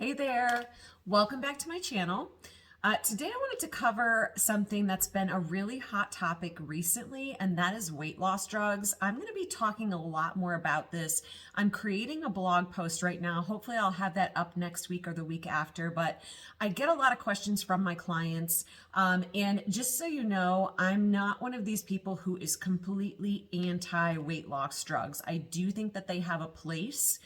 Hey there, welcome back to my channel. Today I wanted to cover something that's been a really hot topic recently, and that is weight loss drugs. I'm going to be talking a lot more about this. I'm creating a blog post right now. Hopefully I'll have that up next week or the week after, but I get a lot of questions from my clients. And just so you know, I'm not one of these people who is completely anti-weight loss drugs. I do think that they have a place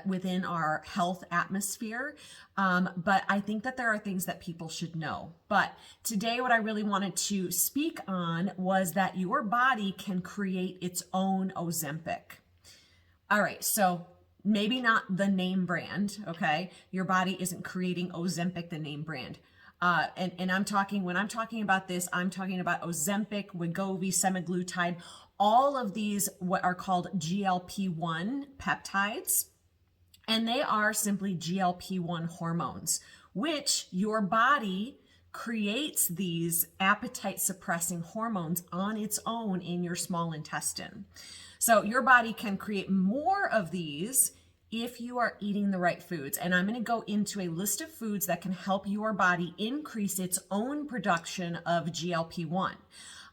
within our health atmosphere. But I think that there are things that people should know. But today what I really wanted to speak on was that your body can create its own Ozempic. All right, so maybe not the name brand, okay? Your body isn't creating Ozempic, the name brand. And when I'm talking about this, I'm talking about Ozempic, Wegovy, semaglutide, all of these what are called GLP-1 peptides. And they are simply GLP-1 hormones, which your body creates these appetite suppressing hormones on its own in your small intestine. So your body can create more of these if you are eating the right foods. And I'm going to go into a list of foods that can help your body increase its own production of GLP-1.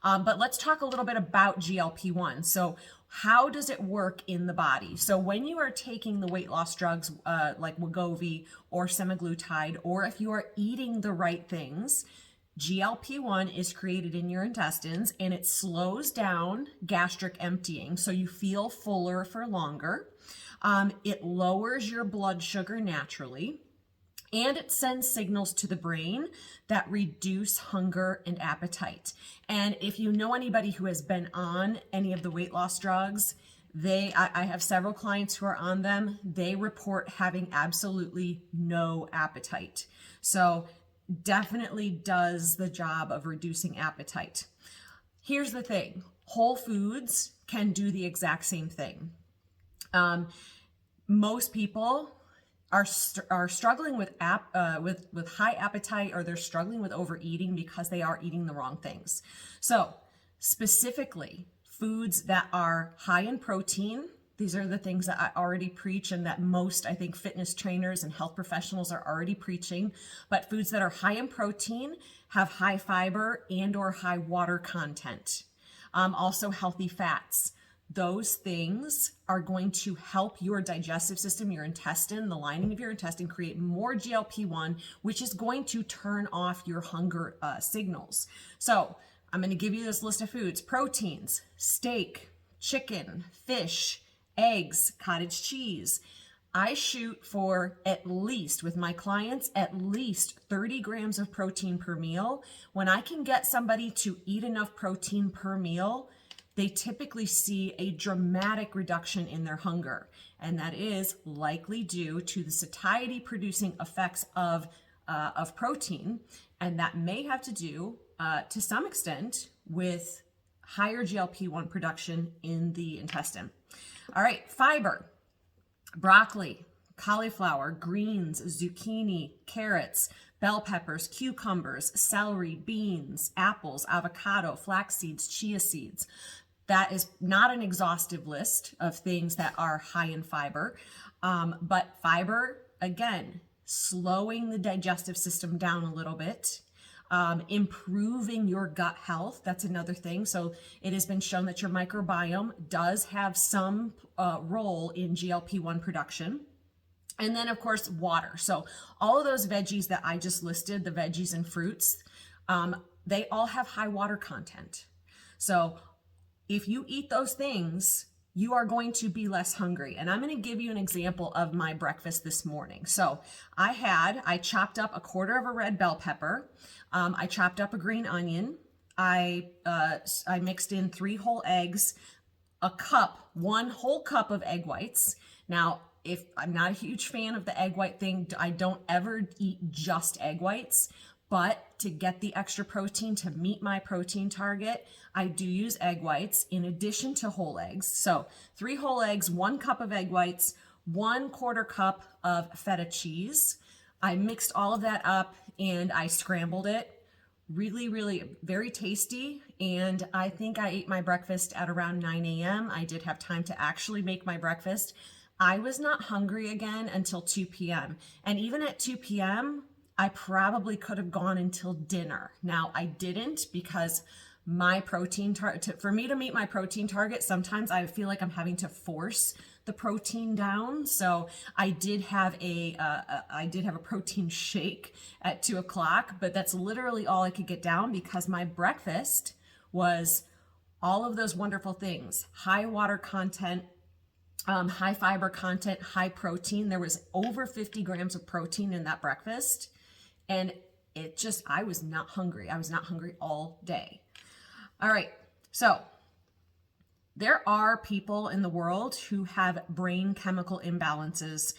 But let's talk a little bit about GLP-1. So how does it work in the body? So when you are taking the weight loss drugs like Wegovy or semaglutide, or if you are eating the right things, GLP-1 is created in your intestines and it slows down gastric emptying so you feel fuller for longer. It lowers your blood sugar naturally. And it sends signals to the brain that reduce hunger and appetite. And if you know anybody who has been on any of the weight loss drugs, I have several clients who are on them. They report having absolutely no appetite. So definitely does the job of reducing appetite. Here's the thing. Whole foods can do the exact same thing. Most people are struggling with high appetite, or they're struggling with overeating because they are eating the wrong things. So specifically, foods that are high in protein, these are the things that I already preach and that most, I think, fitness trainers and health professionals are already preaching. But foods that are high in protein have high fiber and or high water content. Also healthy fats. Those things are going to help your digestive system, your intestine, the lining of your intestine, create more GLP-1, which is going to turn off your hunger signals. So I'm going to give you this list of foods: proteins, steak, chicken, fish, eggs, cottage cheese. I shoot for at least, with my clients, at least 30 grams of protein per meal. When I can get somebody to eat enough protein per meal, they typically see a dramatic reduction in their hunger. And that is likely due to the satiety producing effects of protein. And that may have to do, to some extent, with higher GLP-1 production in the intestine. All right, fiber, broccoli, cauliflower, greens, zucchini, carrots, bell peppers, cucumbers, celery, beans, apples, avocado, flax seeds, chia seeds. That is not an exhaustive list of things that are high in fiber, but fiber, again, slowing the digestive system down a little bit, improving your gut health. That's another thing. So it has been shown that your microbiome does have some role in GLP-1 production. And then, of course, water. So all of those veggies that I just listed, the veggies and fruits, they all have high water content. So if you eat those things, you are going to be less hungry. And I'm going to give you an example of my breakfast this morning. So I chopped up a quarter of a red bell pepper. I chopped up a green onion. I mixed in 3 whole eggs, one whole cup of egg whites. Now, if I'm not a huge fan of the egg white thing, I don't ever eat just egg whites. But to get the extra protein, to meet my protein target, I do use egg whites in addition to whole eggs. So 3 whole eggs, 1 cup of egg whites, 1/4 cup of feta cheese. I mixed all of that up and I scrambled it. Really, really very tasty. And I think I ate my breakfast at around 9 a.m. I did have time to actually make my breakfast. I was not hungry again until 2 p.m. And even at 2 p.m., I probably could have gone until dinner. Now, I didn't because my protein target, for me to meet my protein target, sometimes I feel like I'm having to force the protein down. So I did have a protein shake at 2 o'clock, but that's literally all I could get down because my breakfast was all of those wonderful things: high water content, high fiber content, high protein. There was over 50 grams of protein in that breakfast. And I was not hungry. I was not hungry all day. All right. So there are people in the world who have brain chemical imbalances,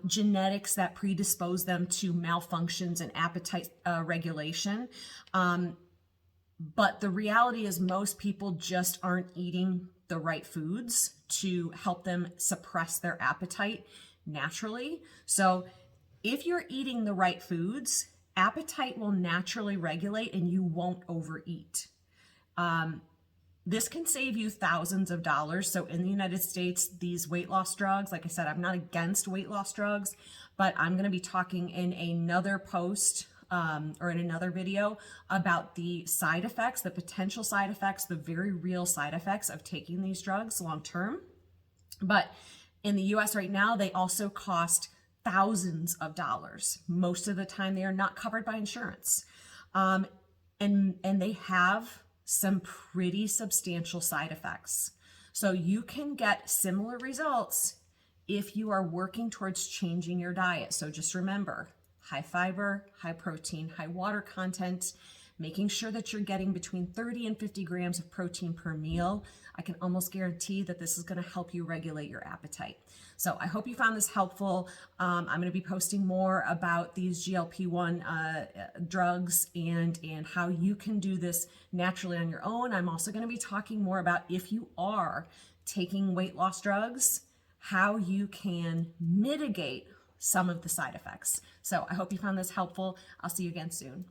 genetics that predispose them to malfunctions and appetite regulation. But the reality is most people just aren't eating the right foods to help them suppress their appetite naturally. So if you're eating the right foods, appetite will naturally regulate and you won't overeat. This can save you thousands of dollars. So in the United States, these weight loss drugs, like I said, I'm not against weight loss drugs, but I'm going to be talking in another post or in another video about the side effects, the potential side effects, the very real side effects of taking these drugs long term. But in the US right now, they also cost thousands of dollars. Most of the time, they are not covered by insurance. And they have some pretty substantial side effects. So you can get similar results if you are working towards changing your diet. So just remember, high fiber, high protein, high water content, making sure that you're getting between 30 and 50 grams of protein per meal. I can almost guarantee that this is going to help you regulate your appetite. So I hope you found this helpful. I'm going to be posting more about these GLP-1 drugs and how you can do this naturally on your own. I'm also going to be talking more about if you are taking weight loss drugs, how you can mitigate some of the side effects. So I hope you found this helpful. I'll see you again soon.